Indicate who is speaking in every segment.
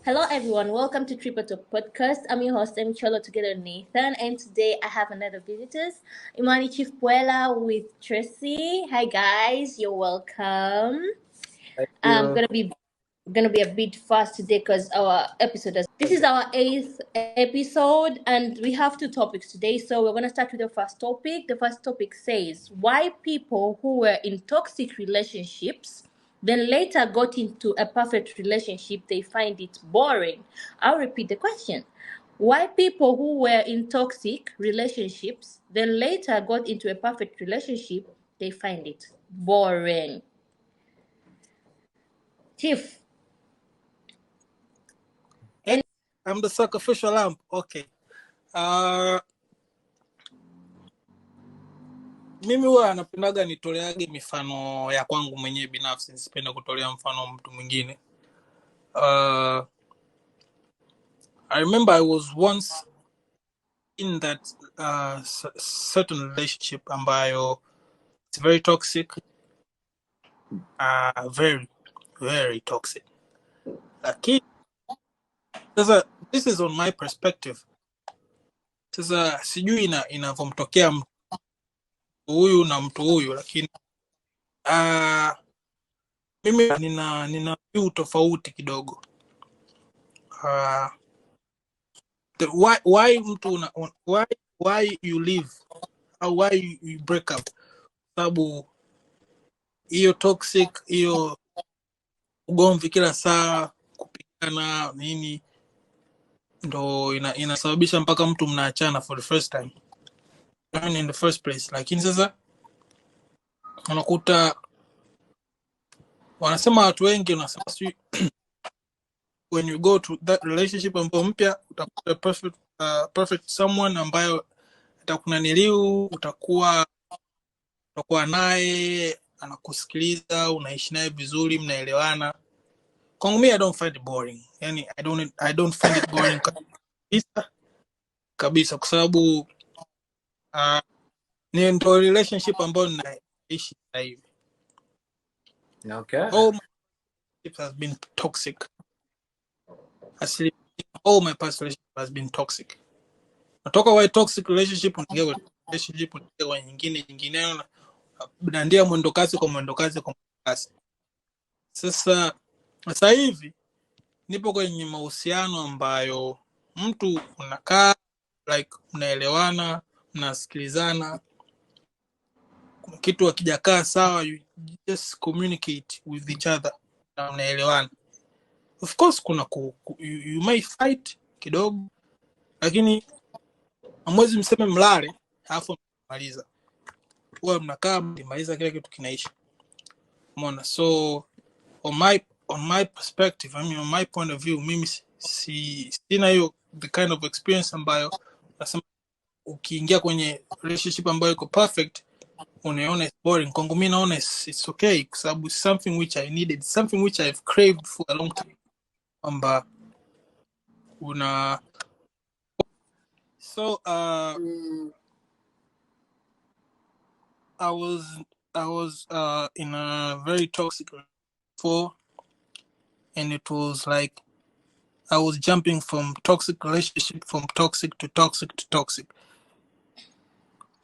Speaker 1: Hello, everyone. Welcome to Triple Talk Podcast. I'm your host, Cholo, together with Nathan. And today I have another visitors, Imani Chief Puela with Tracy. Hi, guys. You're welcome.
Speaker 2: Thank
Speaker 1: I'm
Speaker 2: you.
Speaker 1: gonna be a bit fast today because our episode this is our 8th episode and we have two topics today. So we're gonna start with the first topic. The first topic says why people who were in toxic relationships then later got into a perfect relationship they find it boring. I'll repeat the question. Why people who were in toxic relationships then later got into a perfect relationship they find it boring. Chief.
Speaker 2: I'm the sacrificial lamb. Okay. Mimi huwa napendaga nitoleage mifano ya kwangu mwenyewe binafsi, nisipenda kutolea mfano mtu mwingine. I remember I was once in that certain relationship ambayo it's very toxic. Very, very toxic. Lakini sasa this is on my perspective. Sasa sijui inavyomtokea mtu huyu na mtu huyu, lakini mimi nina view tofauti kidogo. Why mtu why you leave au why you break up? Sababu hiyo toxic, hiyo ugomvi kila saa, kupigana nini, ndo inasababisha mpaka mtu mnaachana for the first time, in the first place. Lakini sasa unakuta wanasema watu wengi wanasema when you go to that relationship ambayo mpya utakuta perfect someone ambayo atakunaniliu, utakuwa naye, anakusikiliza, unaishi naye vizuri, mnaelewana. Kwangu mimi I don't find it boring. Yani I don't find it boring kabisa kwa sababu ni ndo relationship ambayo naishi sasa hivi.
Speaker 3: Okay.
Speaker 2: All my relationships has been toxic. All my past relationship has been toxic. Natoka wa toxic relationship unaingia kwa relationship kwa nyingine ndio mwendo kasi kwa mwendo kasi. Sasa hivi nipo kwenye mahusiano ambayo mtu unakaa like mnaelewana, mnasikilizana, kitu akijakaa sawa, you just communicate with each other na mnaelewana. Of course kuna you may fight kidogo, lakini mwezi mseme mlale alafu maliza, huwa mnakaa maliza, kila kitu kinaisha. Umeona? So on my perspective, I mean on my point of view, mimi sina hiyo the kind of experience ambayo nasema ukiingia kwenye relationship ambayo iko perfect unaona it's boring. Kwangu mimi naona it's okay kwa sababu something which I needed, something which I've craved for a long time. So I was in a very toxic before, and it was like I was jumping from toxic relationship, from toxic to toxic to toxic.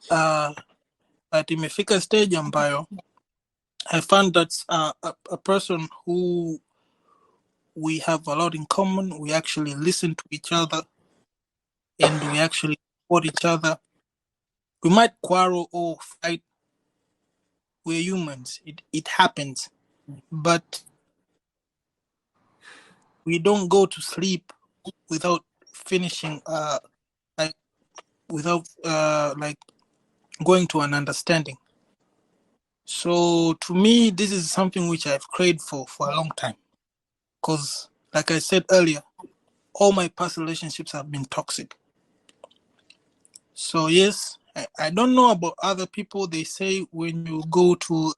Speaker 2: But imefika stage ambayo I found that a person who we have a lot in common. We actually listen to each other and we actually support each other. We might quarrel or fight. We're humans. It happens. But we don't go to sleep without finishing without going to an understanding. So to me, this is something which I've craved for a long time. Because like I said earlier, all my past relationships have been toxic. So yes, I don't know about other people. They say when you go to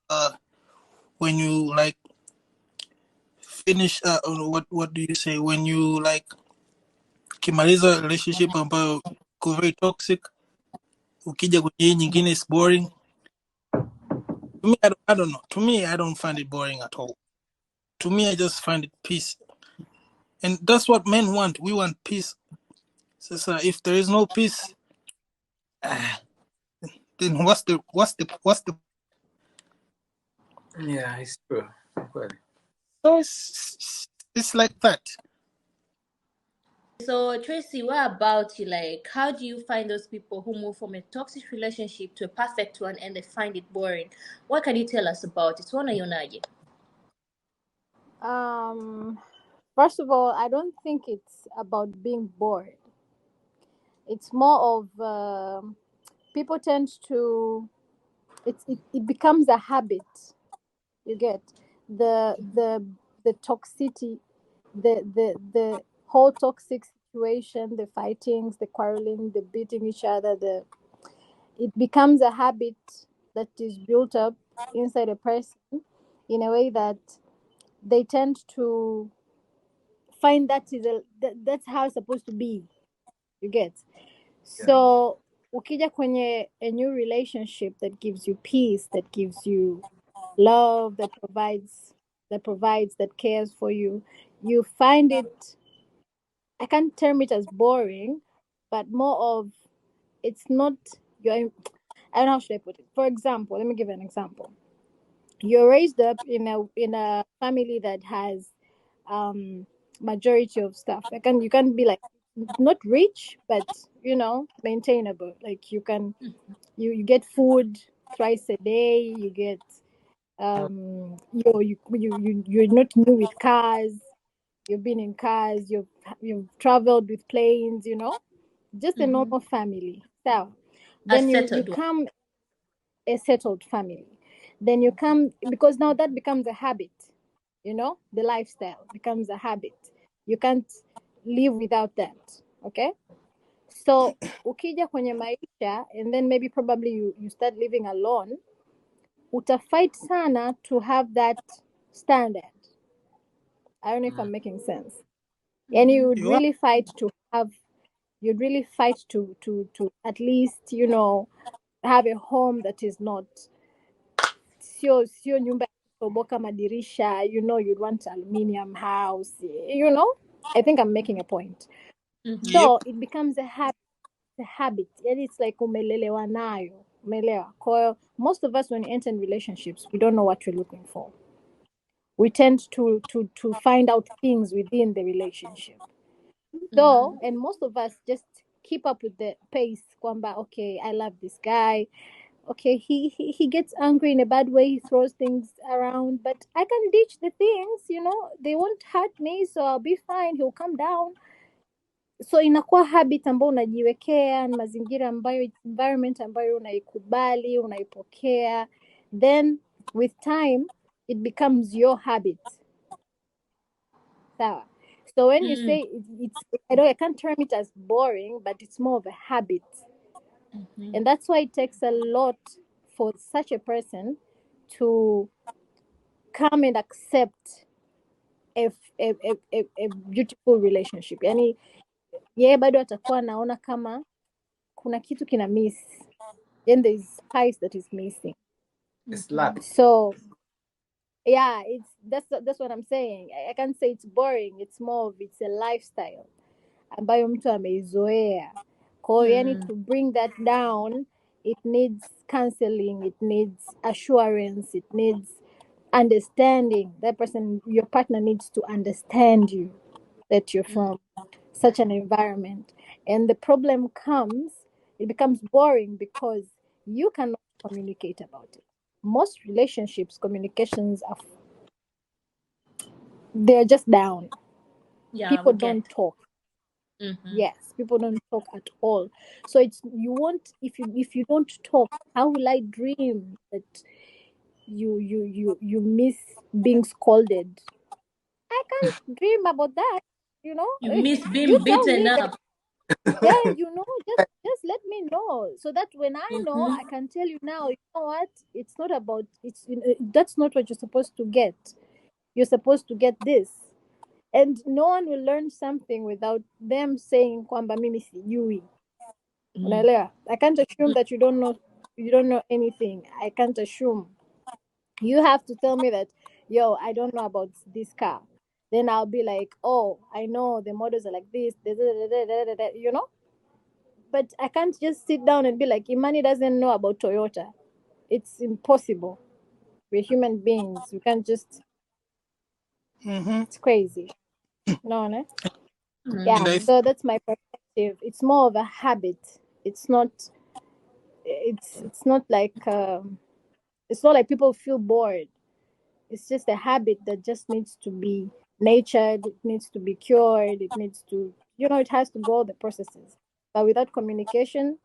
Speaker 2: when you like finish what do you say, when you like kimaliza relationship ambayo go very toxic, ukija kwenye nyingine is boring. To me, I don't know. To me, I don't find it boring at all. To me, I just find it peace. And that's what men want. We want peace. So if there is no peace, then what's the
Speaker 3: Yeah, it's true. Kweli.
Speaker 2: so it's like that.
Speaker 1: So Tracy, what about you? Like, how do you find those people who move from a toxic relationship to a perfect one and they find it boring? What can you tell us about it? Wana yonaje?
Speaker 4: First of all, I don't think it's about being bored. It's more of people tend to it becomes a habit. You get the toxicity, the whole toxic situation, the fightings, the quarreling, the beating each other, it becomes a habit that is built up inside a person in a way that they tend to find that's how it's supposed to be. You get? So ukija kwenye a new relationship that gives you peace, that gives you love, that provides, that cares for you, you find it, I can't term it as boring, but more of, it's not your, I don't know how should I put it. For example, let me give an example. You're raised up in a family that has majority of stuff. You can be like not rich, but maintainable. Like you get food twice a day. You get you're not new with cars. You've been in cars. You've traveled with planes. Just a normal family. So then you
Speaker 1: Settled one.
Speaker 4: come a settled family. Then you come, because now that becomes a habit. The lifestyle becomes a habit. You can't live without that. Okay. So ukija kwenye maisha, and then maybe probably you start living alone, utafight sana to have that standard. I don't know if I'm making sense. And you'd
Speaker 2: You are.
Speaker 4: really fight to at least have a home that is not sio nyumba ya kutoboka madirisha. You'd want aluminium house. I think I'm making a point. So it becomes a habit. And it's like umelelewa nayo. Umeelewa? Kwa hiyo, most of us when we enter in relationships, we don't know what we're looking for. We tend to find out things within the relationship. So, and most of us just keep up with the pace. Kwamba, okay, I love this guy. Okay, he gets angry in a bad way. He throws things around, but I can ditch the things. They won't hurt me, so I'll be fine. He'll come down. So inakuwa habit ambayo unajiwekea, mazingira ambayo, environment ambayo unaikubali, unaipokea. Then with time it becomes your habit. So when you say it's I can't term it as boring, but it's more of a habit. And that's why it takes a lot for such a person to come and accept a beautiful relationship. Yani yeye bado atakuwa anaona kama kuna kitu kina miss. Then there's spice that is missing.
Speaker 3: It's luck.
Speaker 4: So yeah, that's what I'm saying. I can't say it's boring. It's more of, it's a lifestyle ambayo mtu ameizoea. Kwa hiyo yani, to bring that down, it needs counseling, it needs assurance, it needs understanding. That person, your partner, needs to understand you, that you're from such an environment. And the problem comes, it becomes boring because you cannot communicate about it. Most relationships, communications they're just down.
Speaker 1: Yeah,
Speaker 4: People don't talk. Yes, people don't talk at all. So it's, you won't, if you don't talk, how will I dream that you miss being scolded? I can't dream about that.
Speaker 1: You miss being
Speaker 4: You tell
Speaker 1: beaten
Speaker 4: me
Speaker 1: up.
Speaker 4: that, just let me know, so that when I know, I can tell you now, you know what, it's not about, that's not what you're supposed to get. You're supposed to get this. And no one will learn something without them saying kwamba mimi sijui. Unaelewa? I can't assume that you don't know anything. I can't assume. You have to tell me that, yo, I don't know about this car. then I'll be like, oh, I know the models are like this, you know. But I can't just sit down and be like, Imani doesn't know about Toyota. It's impossible. We're human beings. We can't just.
Speaker 2: Mm-hmm.
Speaker 4: It's crazy. No.
Speaker 1: Mm.
Speaker 4: Yeah.
Speaker 2: And I
Speaker 4: So that's my perspective. It's more of a habit. It's not. It's not like. It's not like people feel bored. It's just a habit that just needs to be nurtured. It needs to be cured. It needs to. It has to go the processes. But without communication,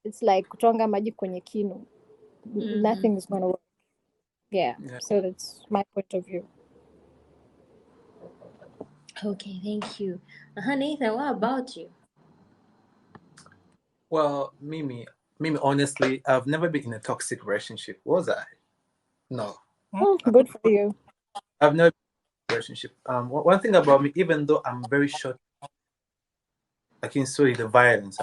Speaker 4: it's like kutonga maji kwenye kinu.
Speaker 1: Mhm.
Speaker 4: Nothing is going to work. Yeah.
Speaker 3: Yeah.
Speaker 4: So that's my point of view.
Speaker 1: Okay, thank you. Nathan, what about you?
Speaker 3: Well, Mimi, honestly, I've never been in a toxic relationship. Was I? No,
Speaker 4: Good for you.
Speaker 3: I've never been in a relationship. One thing about me, even though I'm very short, I can show you the violence.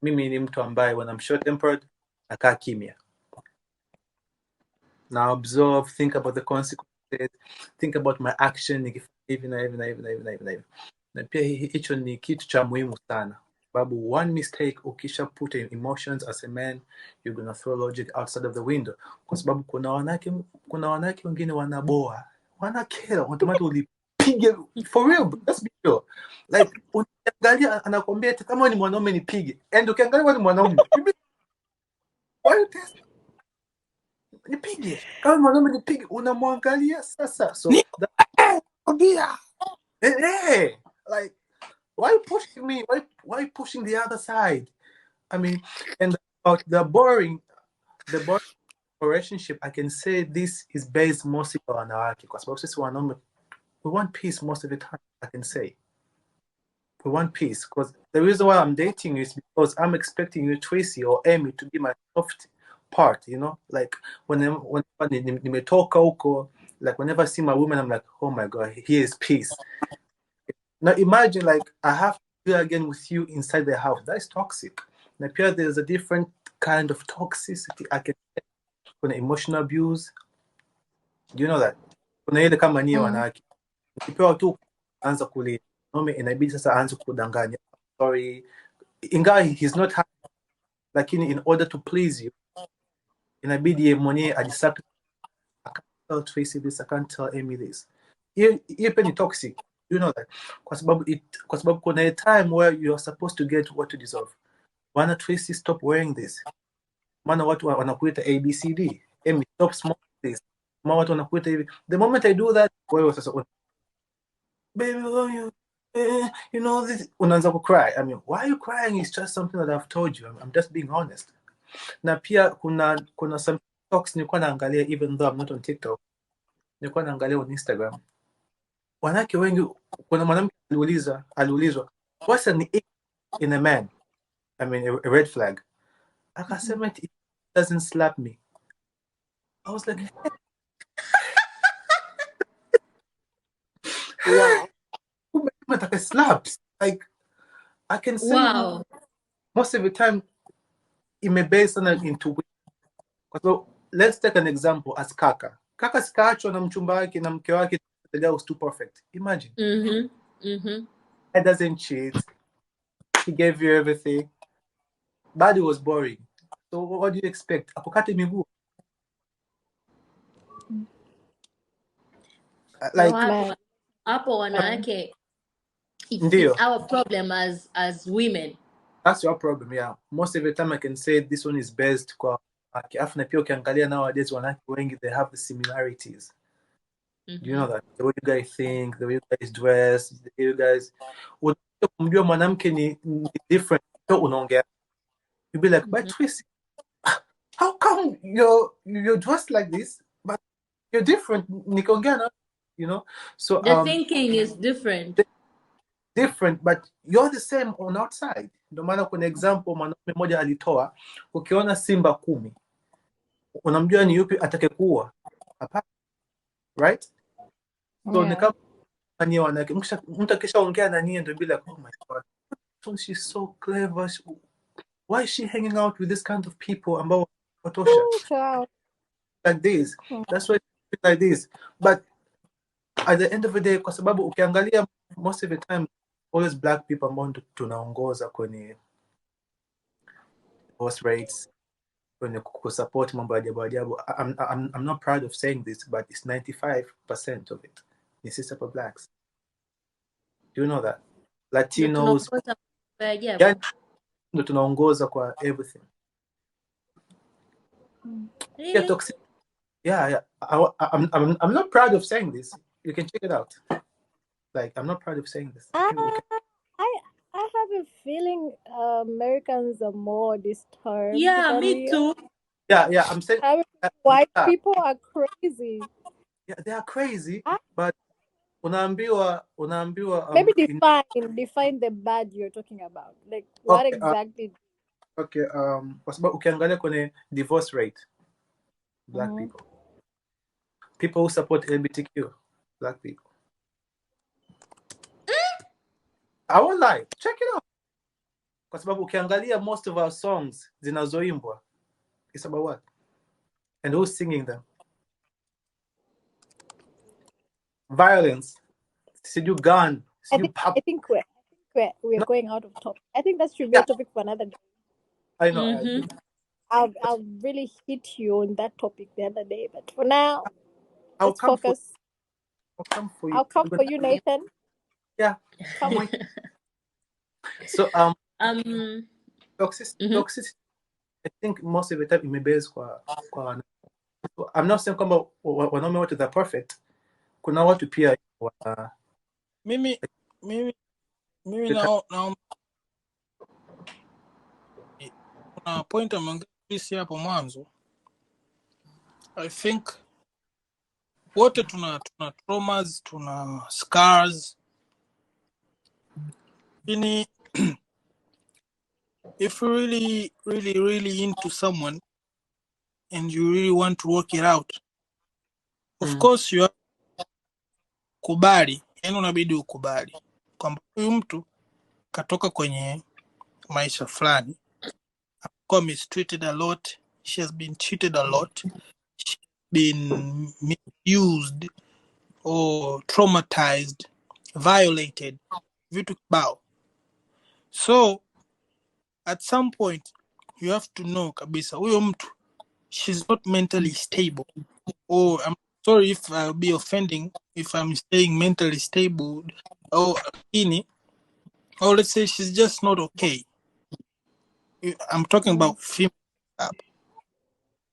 Speaker 3: Mimi ni mtu ambaye when I'm short tempered, nakaa kimya. Now absorb, think about the consequences, think about my action, nikifanya hivi na hivi na hivi na hivi na hivi na hivi. Na pia hicho ni kitu cha muhimu sana. Sababu one mistake ukisha put in emotions as a man, you're gonna throw logic outside of the window. Kwa sababu kuna wanawake wengine wanaboa, wanakera, wanatamani ulipige for real, but let's be real. Like ukiangalia anakwambia eti kama ni mwanaume nipige, and ukiangalia wewe ni mwanaume, why you test nipige? Kama mwanaume nipige, unamwangalia sasa. So hey, like why you pushing me? Why you pushing the other side? I mean, and about the boring relationship, I can say this is based mostly on wanawake. Kwa sababu sisi wanaume, we want peace most of the time. I can say we want peace because the reason why I'm dating you is because I'm expecting you, Tracy or Amy, to be my soft part. You know, like when nimetoka huko, like whenever I see my woman, I'm like, oh my god, here is peace. Now imagine like I have to deal again with you inside the house. That is toxic. Now pia there's a different kind of toxicity. I can kuna emotional abuse. Do you know that? Kuna ile kama nyie wanawake. Ukipewa tu anza kulia. Nome inabidi sasa aanze kudanganya. Sorry. Ingawa he's not happy. Lakini in order to please you, inabidi yeye mwenyewe ajisacrifice. I can't tell Tracy this, I can't tell Amy this. Hiyo pia ni toxic. You know that? Kwa sababu kuna a time where you are supposed to get what you deserve. Wana Tracy, stop wearing this. Maana watu wanakuita ABCD. Amy, stop smoking this. Maana watu wanakuita hivi. The moment I do that, wewe sasa baby, you know this, unaanza ku cry. I mean, why are you crying? It's just something that I've told you. I'm just being honest. Na pia kuna some talks nilikuwa naangalia, even though I'm not on TikTok, nilikuwa naangalia on Instagram. Wanawake wengi, kuna mwanamke aliulizwa what's an ick in a man? I mean, a red flag. Akasema it doesn't slap me. I was like,
Speaker 4: Wow.
Speaker 3: Nataka slaps. Like I can say
Speaker 1: Wow.
Speaker 3: most of the time it may base on into. So let's take an example as Kaka. Kaka sikaachwa na mchumba wake na mke wake, the guy was too perfect. Imagine. He doesn't cheat. He gave you everything. But it was boring. So what do you expect? Akukate miguu. Like
Speaker 1: So hapo wanawake,
Speaker 3: Ndio.
Speaker 1: it's our problem as women.
Speaker 3: That's your problem, yeah. Most of the time I can say this one is best kwa afu na pia ukiangalia nowadays wanawake wengi, they have the similarities. Do you know that? The way you guys think, the way you guys dress, the way you guys kumjua mwanamke ni different. So unaongea. You'll be like, but Tracy, how come you're dressed like this, but you're different? Nikaongea na, you know? So
Speaker 1: The thinking is different.
Speaker 3: Different, but you're the same on outside. Ndio maana kuna example mwanaume mmoja alitoa, ukiona simba 10 unamjua ni yupi atakayekuwa hapa, right? So ni kama ni wanawake, mtu akishaongea na nyie ndio bila, oh my god, so she's so clever, why is she hanging out with this kind of people ambao watosha like this? That's why she's like this. But at the end of the day, kwa sababu ukiangalia most of the time always black people ambao tunaongoza kwenye divorce rates, kwenye kusupport mambo ajabu ajabu. I'm not proud of saying this, but it's 95% of it ni sisi hapa blacks. Do you know that? Latinos,
Speaker 1: Tunaongoza kwa ajabu.
Speaker 3: yani ndo tunaongoza kwa everything. Yeah,
Speaker 1: Really?
Speaker 3: toxic. Yeah. I'm not proud of saying this. You can check it out. Like, I'm not proud of saying this.
Speaker 4: I have a feeling Americans are more disturbed.
Speaker 1: Yeah,
Speaker 4: than
Speaker 1: me
Speaker 4: we
Speaker 1: too.
Speaker 3: Yeah. I'm saying
Speaker 4: white
Speaker 3: yeah.
Speaker 4: people are crazy.
Speaker 3: Yeah, they are crazy,
Speaker 4: Ah.
Speaker 3: but unaambiwa
Speaker 4: Maybe define the bad you're talking about. Like what
Speaker 3: okay,
Speaker 4: exactly?
Speaker 3: Okay, kwa sababu ukiangalia kwenye divorce rate, black people who support LGBTQ, black people. I won't lie, check it out. Kwa sababu ukiangalia most of our songs zinazoimbwa, it's about what? And who's singing them? Violence. Siju gun.
Speaker 4: I think we're going out of topic. I think that should be a topic for another day.
Speaker 3: I know.
Speaker 4: I'll really hit you on that topic the other day, but for now, let's focus.
Speaker 3: I'll come for you.
Speaker 4: I'll come for you, Nathan.
Speaker 3: Yeah.
Speaker 4: Come on.
Speaker 3: So toxicity. I think most of the time imebase kwa I'm not saying kwamba wanaume wote they're perfect. Kuna watu pia
Speaker 2: mimi na kuna point ameongea hapo mwanzo. I think wote tuna traumas, tuna scars. If you're really into someone and you really want to work it out, of course you have kubali, yani unabidi ukubali kwamba huyu mtu katoka kwenye maisha fulani, amekuwa mistreated a lot, she has been cheated a lot, she's been misused or traumatized, violated, vitu kibao. So at some point you have to know kabisa huyo mtu she's not mentally stable. Or I'm sorry if I'll be offending if I'm saying mentally stable, or let's say she's just not okay. I'm talking about female.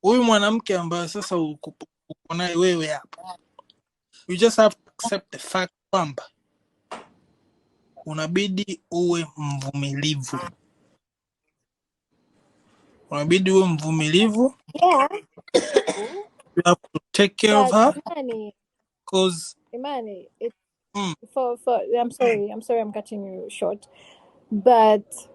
Speaker 2: Huyu mwanamke ambaye sasa uko naye wewe hapa, you just have to accept the fact kwamba unabidi uwe mvumilivu.
Speaker 4: Yeah.
Speaker 2: You have to take care of her. Because
Speaker 4: Imani, I'm sorry I'm cutting you short. But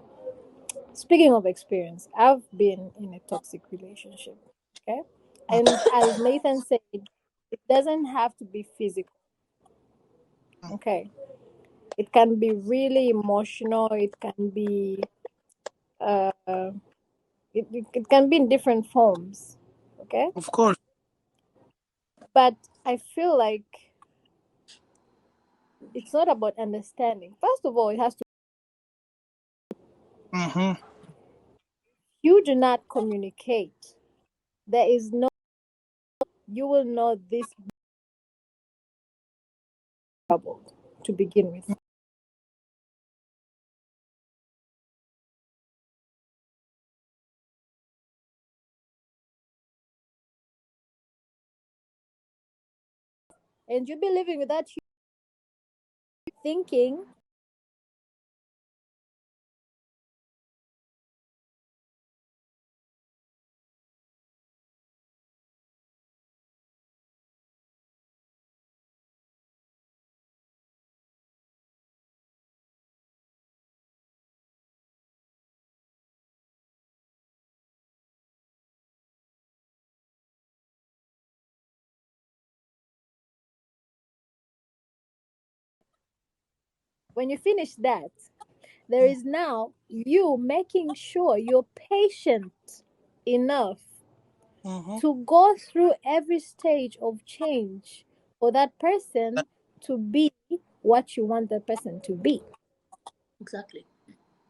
Speaker 4: speaking of experience, I've been in a toxic relationship. Okay? And as Nathan said, it doesn't have to be physical. Okay. It can be really emotional, it can be it can be in different forms. Okay?
Speaker 2: Of course.
Speaker 4: But I feel like it's not about understanding. First of all, it has to. You do not communicate. There is no. You will know this trouble to begin with. And you'll be living without you thinking. When you finish that, there is now you making sure you're patient enough to go through every stage of change for that person to be what you want the person to be.
Speaker 1: Exactly.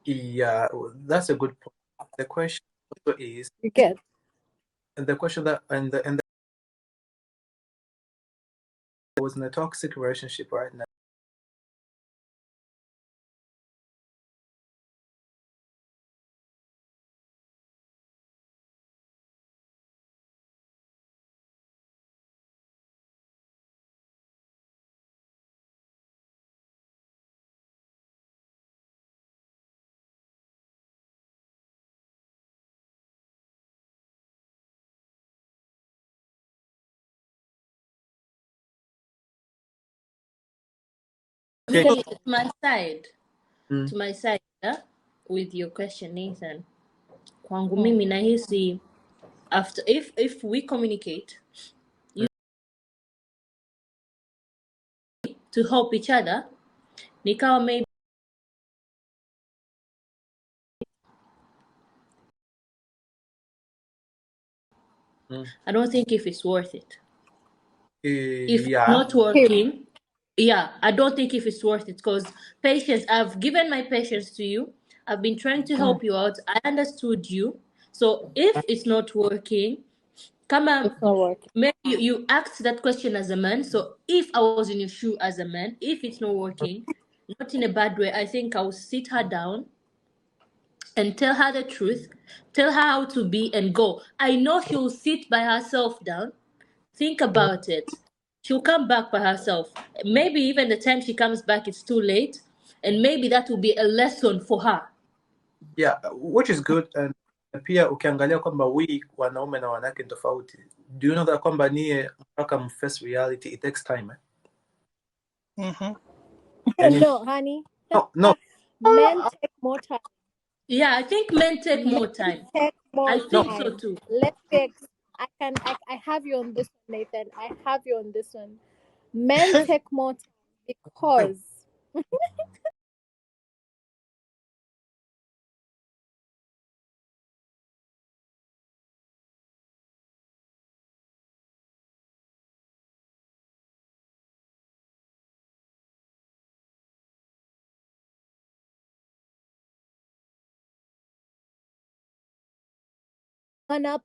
Speaker 3: Yeah, that's a good point. The question also is,
Speaker 4: You get?
Speaker 3: and the question that, and was in a toxic relationship right now. Okay.
Speaker 1: Me, to my side,
Speaker 3: Mm.
Speaker 1: to my side, yeah, with your question, Nathan. Kwangu
Speaker 4: Mm.
Speaker 1: mimi nahisi after if we communicate to help each other, nikawa maybe
Speaker 3: Mm.
Speaker 1: I don't think if it's worth it. If it's
Speaker 3: Yeah.
Speaker 1: not working, yeah, I don't think if it's worth it because patience, I've given my patience to you. I've been trying to help you out. I understood you. So if it's not working, come on,
Speaker 4: It's not working.
Speaker 1: maybe you asked that question as a man. So if I was in your shoe as a man, if it's not working, not in a bad way, I think I'll sit her down and tell her the truth, tell her how to be and go. I know she'll sit by herself down, think about it. She'll come back by herself. Maybe even the time she comes back, it's too late. And maybe that will be a lesson for her.
Speaker 3: Yeah, which is good. And pia ukiangalia kwamba we wanaume na wanawake ni tofauti. Do you know that kwamba niye mpaka mface reality it takes time, eh?
Speaker 2: Mhm.
Speaker 3: Yani,
Speaker 4: No, honey.
Speaker 3: no,
Speaker 4: Men take more time.
Speaker 1: Yeah, I think men take more time.
Speaker 4: Take more
Speaker 1: I think
Speaker 3: no.
Speaker 1: so
Speaker 4: time.
Speaker 1: too.
Speaker 4: Let's be I have you on this one, Nathan. I have you on this one. Men take more time because gonna